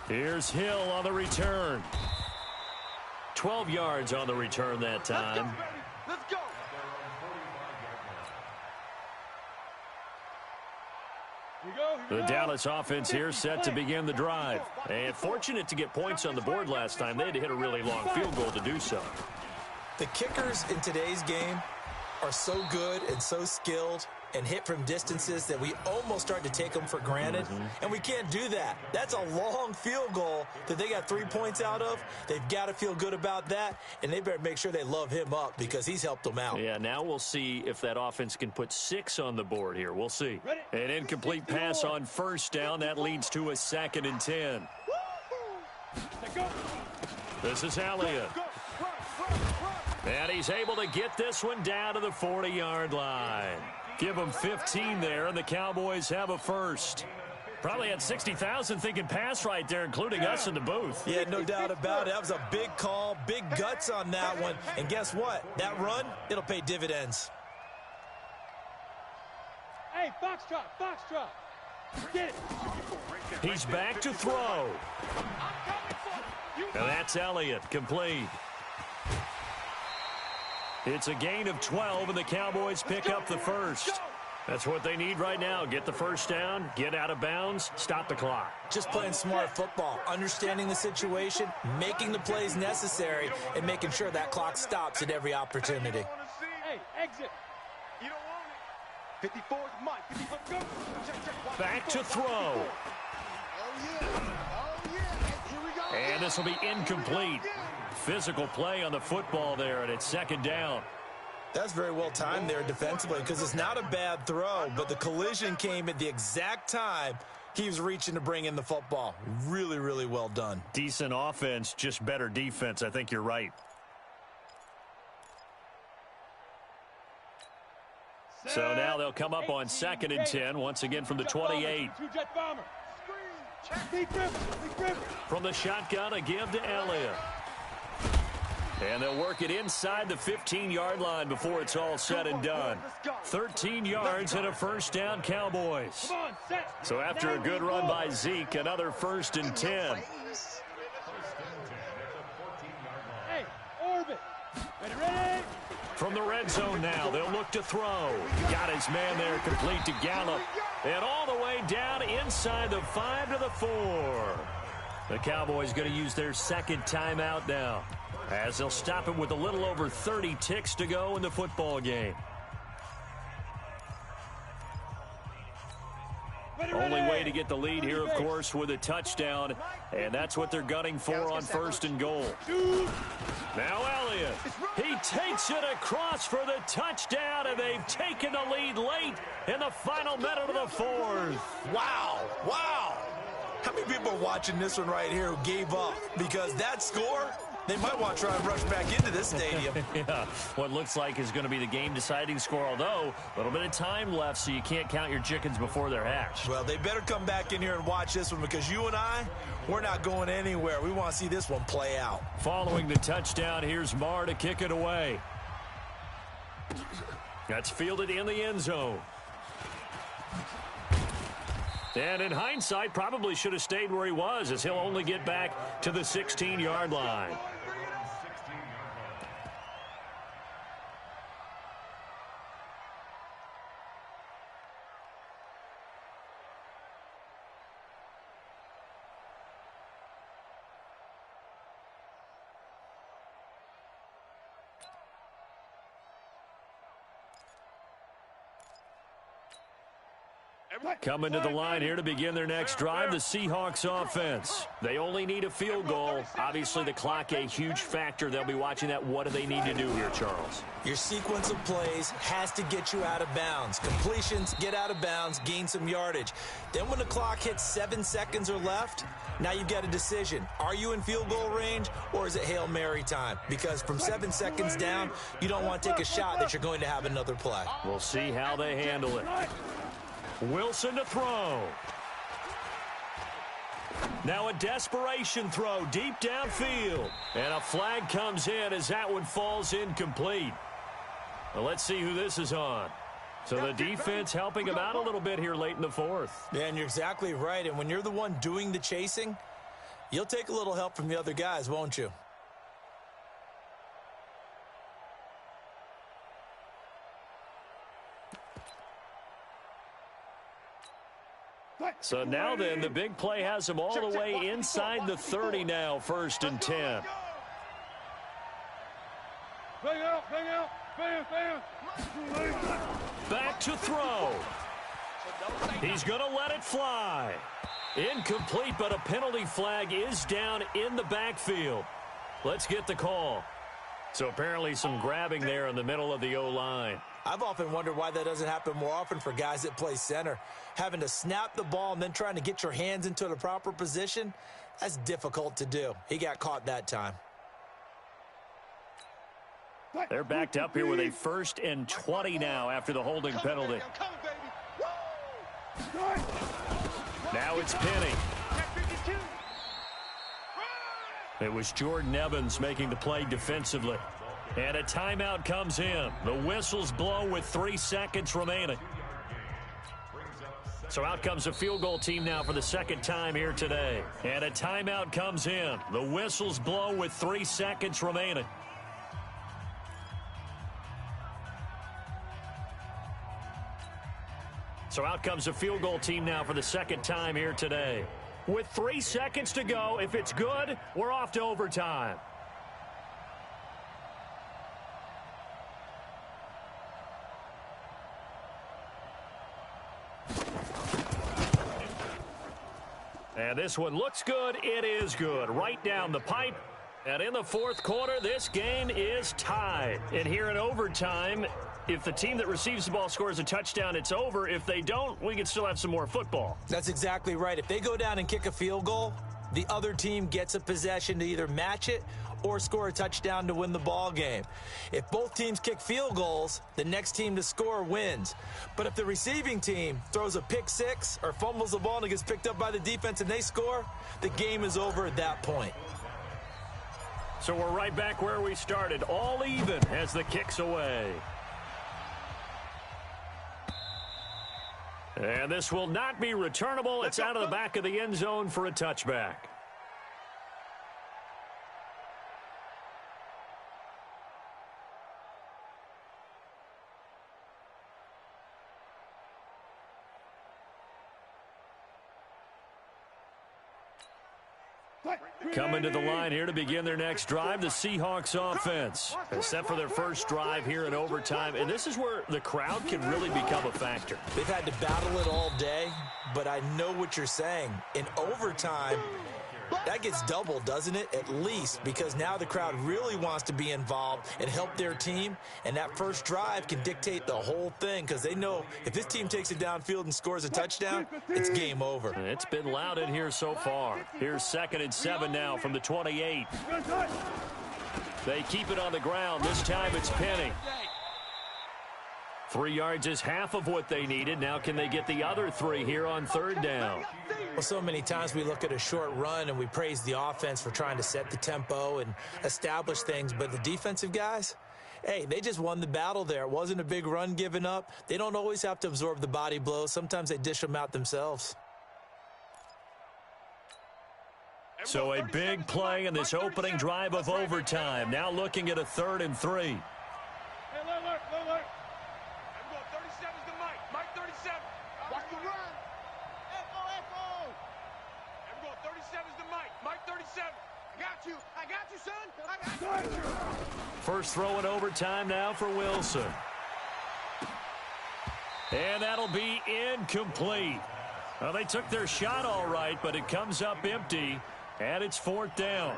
Here's Hill on the return. 12 yards on the return that time. Let's go. The Dallas offense here set to begin the drive. And fortunate to get points on the board last time. They had to hit a really long field goal to do so. The kickers in today's game are so good and so skilled and hit from distances that we almost start to take them for granted. And we can't do that. That's a long field goal that they got 3 points out of. They've got to feel good about that, and they better make sure they love him up because he's helped them out. Yeah, now we'll see if that offense can put 6 on the board here. We'll see. An incomplete pass on first down. That leads to a 2nd and 10. This is Elliott. And he's able to get this one down to the 40-yard line. Give him 15 there, and the Cowboys have a first. Probably had 60,000 thinking pass right there, including us in the booth. Yeah, no doubt about it. That was a big call, big guts on that one. And guess what? That run, it'll pay dividends. Hey, foxtrot. Get it. He's back to throw. And that's Elliott, complete. It's a gain of 12, and the Cowboys pick up the first. That's what they need right now. Get the first down, get out of bounds, stop the clock. Just playing smart football, understanding the situation, making the plays necessary, and making sure that clock stops at every opportunity. Hey, exit. You don't want it. 54 is mine. 54, go. Check. Back to throw. Oh, yeah. Here we go. And this will be incomplete. Physical play on the football there, and it's second down. That's very well timed there defensively because it's not a bad throw, but the collision came at the exact time he was reaching to bring in the football. Really, really well done. Decent offense, just better defense. I think you're right. So now they'll come up on 2nd and 10, once again from the 28. From the shotgun, a give to Elliott. And they'll work it inside the 15-yard line before it's all said and done. 13 yards and a first down, Cowboys. So after a good run by Zeke, another 1st and 10. Hey, orbit. Ready? From the red zone now, they'll look to throw. Got his man there, complete to Gallup. And all the way down inside the 5 to the 4. The Cowboys going to use their second timeout now, as they'll stop it with a little over 30 ticks to go in the football game. Only way to get the lead here, of course, with a touchdown, and that's what they're gunning for on 1st and goal. Now Elliott, he takes it across for the touchdown, and they've taken the lead late in the final minute of the 4th. Wow. How many people are watching this one right here who gave up? Because that score, they might want to try and rush back into this stadium. Yeah, what looks like is going to be the game-deciding score, although a little bit of time left, so you can't count your chickens before they're hatched. Well, they better come back in here and watch this one because you and I, we're not going anywhere. We want to see this one play out. Following the touchdown, here's Marr to kick it away. That's fielded in the end zone. And in hindsight, probably should have stayed where he was, as he'll only get back to the 16-yard line. Coming to the line here to begin their next drive, the Seahawks offense. They only need a field goal. Obviously, the clock a huge factor. They'll be watching that. What do they need to do here, Charles? Your sequence of plays has to get you out of bounds. Completions, get out of bounds, gain some yardage. Then when the clock hits 7 seconds or left, now you've got a decision. Are you in field goal range, or is it Hail Mary time? Because from 7 seconds down, you don't want to take a shot that you're going to have another play. We'll see how they handle it. Wilson to throw. Now a desperation throw deep downfield. And a flag comes in as that one falls incomplete. Well, let's see who this is on. So the defense helping him out a little bit here late in the 4th. Yeah, and you're exactly right. And when you're the one doing the chasing, you'll take a little help from the other guys, won't you? So now then, the big play has him all the way inside the 30 now, 1st and 10. Back to throw. He's going to let it fly. Incomplete, but a penalty flag is down in the backfield. Let's get the call. So apparently some grabbing there in the middle of the O-line. I've often wondered why that doesn't happen more often for guys that play center. Having to snap the ball and then trying to get your hands into the proper position, That's difficult to do. He got caught that time. They're backed up here with a 1st and 20 now after the holding penalty. Now it's Penny. It was Jordan Evans making the play defensively. And a timeout comes in. The whistles blow with 3 seconds remaining. So out comes a field goal team now for the 2nd time here today. And a timeout comes in. The whistles blow with 3 seconds remaining. So out comes a field goal team now for the 2nd time here today. With 3 seconds to go, if it's good, we're off to overtime. And this one looks good. It is good. Right down the pipe. And in the 4th quarter, this game is tied. And here in overtime, if the team that receives the ball scores a touchdown, it's over. If they don't, we can still have some more football. That's exactly right. If they go down and kick a field goal, the other team gets a possession to either match it or score a touchdown to win the ball game. If both teams kick field goals, the next team to score wins. But if the receiving team throws a pick six or fumbles the ball and it gets picked up by the defense and they score, the game is over at that point. So we're right back where we started, all even as the kick's away. And this will not be returnable. It's out of the back of the end zone for a touchback. Coming to the line here to begin their next drive, the Seahawks offense. They're set for their first drive here in overtime, and this is where the crowd can really become a factor. They've had to battle it all day, but I know what you're saying. In overtime, that gets doubled, doesn't it? At least, because now the crowd really wants to be involved and help their team, and that first drive can dictate the whole thing because they know if this team takes it downfield and scores a touchdown, it's game over. It's been loud in here so far. Here's 2nd and 7 now from the 28. They keep it on the ground. This time it's Penny. 3 yards is half of what they needed. Now can they get the other 3 here on 3rd down? Well, so many times we look at a short run and we praise the offense for trying to set the tempo and establish things, but the defensive guys, hey, they just won the battle there. It wasn't a big run given up. They don't always have to absorb the body blows. Sometimes they dish them out themselves. So a big play in this opening drive of overtime. Now looking at a 3rd and 3. First throw in overtime now for Wilson. And that'll be incomplete. Well, they took their shot all right, but it comes up empty, and it's 4th down.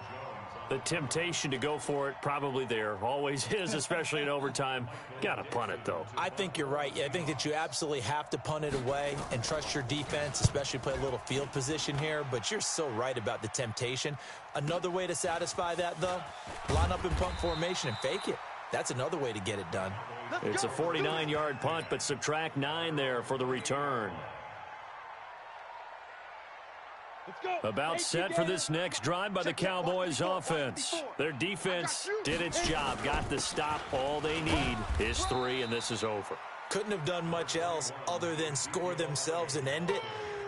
The temptation to go for it probably there. Always is, especially in overtime. Got to punt it, though. I think you're right. I think that you absolutely have to punt it away and trust your defense, especially play a little field position here. But you're so right about the temptation. Another way to satisfy that, though, line up in punt formation and fake it. That's another way to get it done. It's a 49-yard punt, but subtract 9 there for the return. About set for this next drive by the Cowboys offense. Their defense did its job, got the stop. All they need is 3, and this is over. Couldn't have done much else other than score themselves and end it.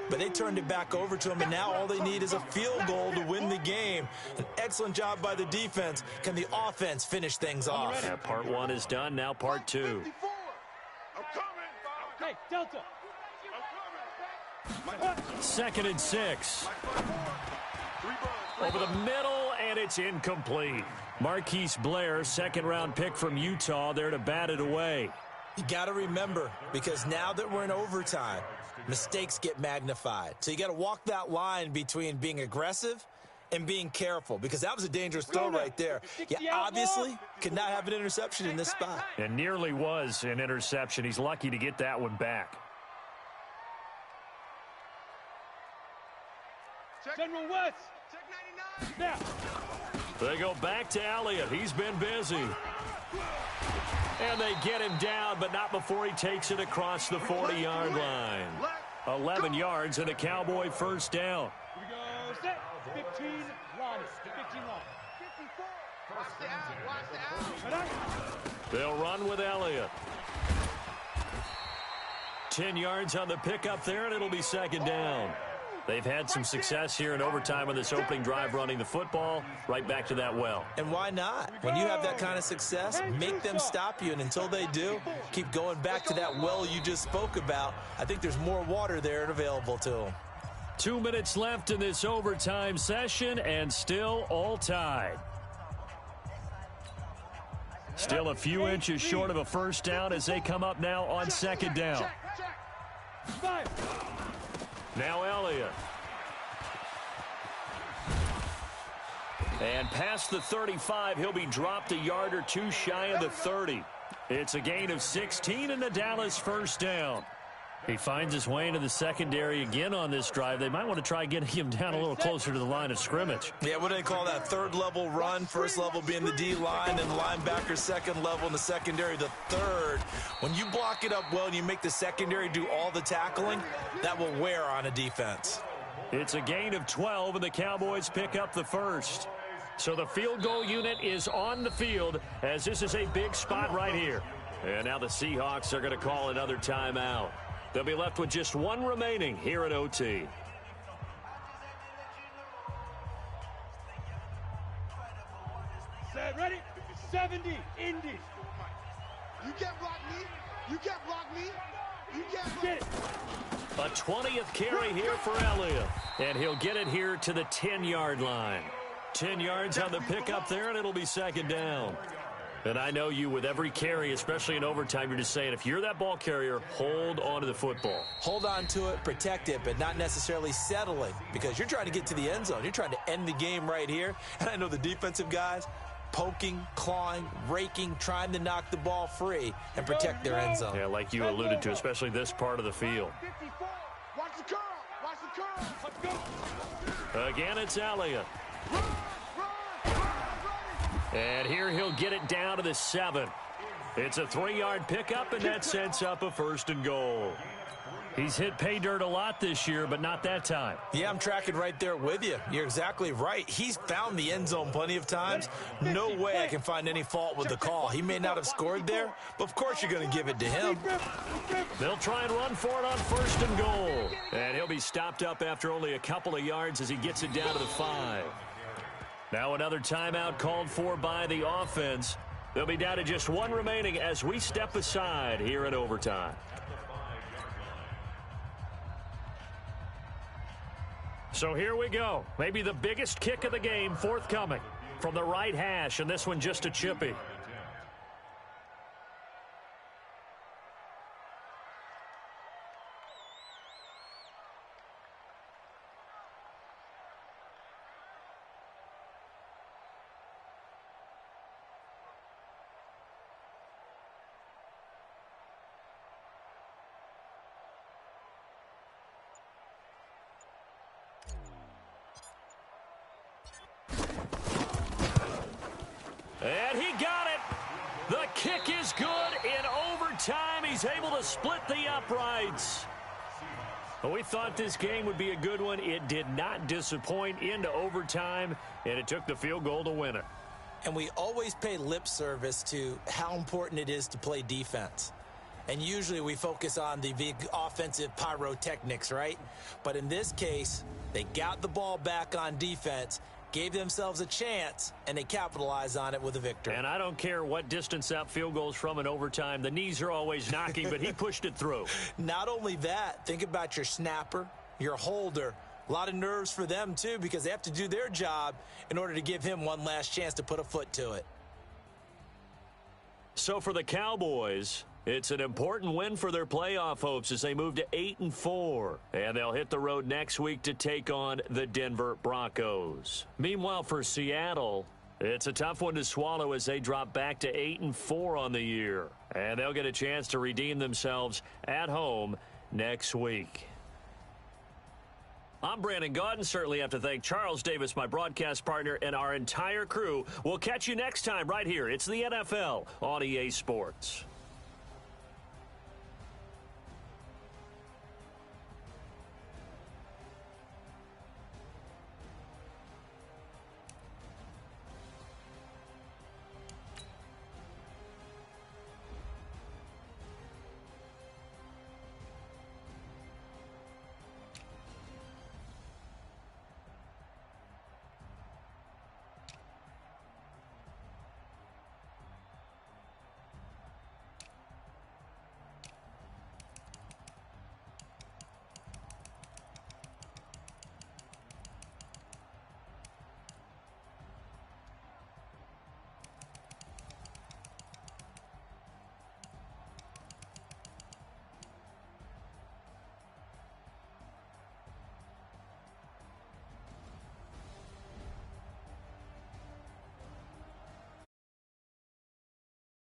But they turned it back over to them, and now all they need is a field goal to win the game. An excellent job by the defense. Can the offense finish things off? Yeah, part 1 is done. Now part 2. Hey, Delta. 2nd and 6. Over the middle, and it's incomplete. Marquise Blair, 2nd-round pick from Utah, there to bat it away. You got to remember, because now that we're in overtime, mistakes get magnified. So you got to walk that line between being aggressive and being careful, because that was a dangerous throw right there. You obviously could not have an interception in this spot. And nearly was an interception. He's lucky to get that one back. General West. Now. They go back to Elliott. He's been busy. And they get him down, but not before he takes it across the 40-yard line. 11 yards and a Cowboy first down. Here we go. Set. 15 line. 15 line. 54. Watch the out. Watch the out. They'll run with Elliott. 10 yards on the pickup there, and it'll be second down. They've had some success here in overtime on this opening drive running the football. Right back to that well. And why not? When you have that kind of success, make them stop you. And until they do, keep going back to that well you just spoke about. I think there's more water there and available to them. 2 minutes left in this overtime session, and still all tied. Still a few inches short of a first down as they come up now on second down. Now Elliott. And past the 35, he'll be dropped a yard or two shy of the 30. It's a gain of 16 and the Dallas first down. He finds his way into the secondary again on this drive. They might want to try getting him down a little closer to the line of scrimmage. Yeah, what do they call that? Third level run. First level being the D-line, and linebacker second level in the secondary, the third. When you block it up well and you make the secondary do all the tackling, that will wear on a defense. It's a gain of 12, and the Cowboys pick up the first. So the field goal unit is on the field as this is a big spot right here. And now the Seahawks are going to call another timeout. They'll be left with just one remaining here at OT. Set, ready? 70, Indy. You can't block me. You can't block me. You can't Get it. A 20th carry here for Elliott. And he'll get it here to the 10-yard line. 10 yards on the pickup there, and it'll be second down. And I know you, with every carry, especially in overtime, you're just saying, if you're that ball carrier, hold on to the football. Hold on to it, protect it, but not necessarily settling, because you're trying to get to the end zone. You're trying to end the game right here. And I know the defensive guys poking, clawing, raking, trying to knock the ball free and protect their end zone. Yeah, like you alluded to, especially this part of the field. 54. Watch the curl. Watch the curl. Let's go. Again, it's Elliott. And here he'll get it down to the 7. It's a 3-yard pickup, and that sets up a first and goal. He's hit pay dirt a lot this year, but not that time. Yeah, I'm tracking right there with you. You're exactly right. He's found the end zone plenty of times. No way I can find any fault with the call. He may not have scored there, but of course you're going to give it to him. They'll try and run for it on first and goal. And he'll be stopped up after only a couple of yards as he gets it down to the 5. Now another timeout called for by the offense. They'll be down to just one remaining as we step aside here in overtime. So here we go. Maybe the biggest kick of the game forthcoming from the right hash, and this one just a chippy. And he got it. The kick is good in overtime. He's able to split the uprights. Well, we thought this game would be a good one. It did not disappoint into overtime, and it took the field goal to win it. And we always pay lip service to how important it is to play defense. And usually we focus on the big offensive pyrotechnics, right? But in this case, they got the ball back on defense, gave themselves a chance, and they capitalized on it with a victory. And I don't care what distance that field goes from in overtime. The knees are always knocking, but he pushed it through. Not only that, think about your snapper, your holder. A lot of nerves for them, too, because they have to do their job in order to give him one last chance to put a foot to it. So for the Cowboys, it's an important win for their playoff hopes as they move to 8-4. And they'll hit the road next week to take on the Denver Broncos. Meanwhile, for Seattle, it's a tough one to swallow as they drop back to 8-4 on the year. And they'll get a chance to redeem themselves at home next week. I'm Brandon Gaudin. Certainly have to thank Charles Davis, my broadcast partner, and our entire crew. We'll catch you next time right here. It's the NFL on EA Sports.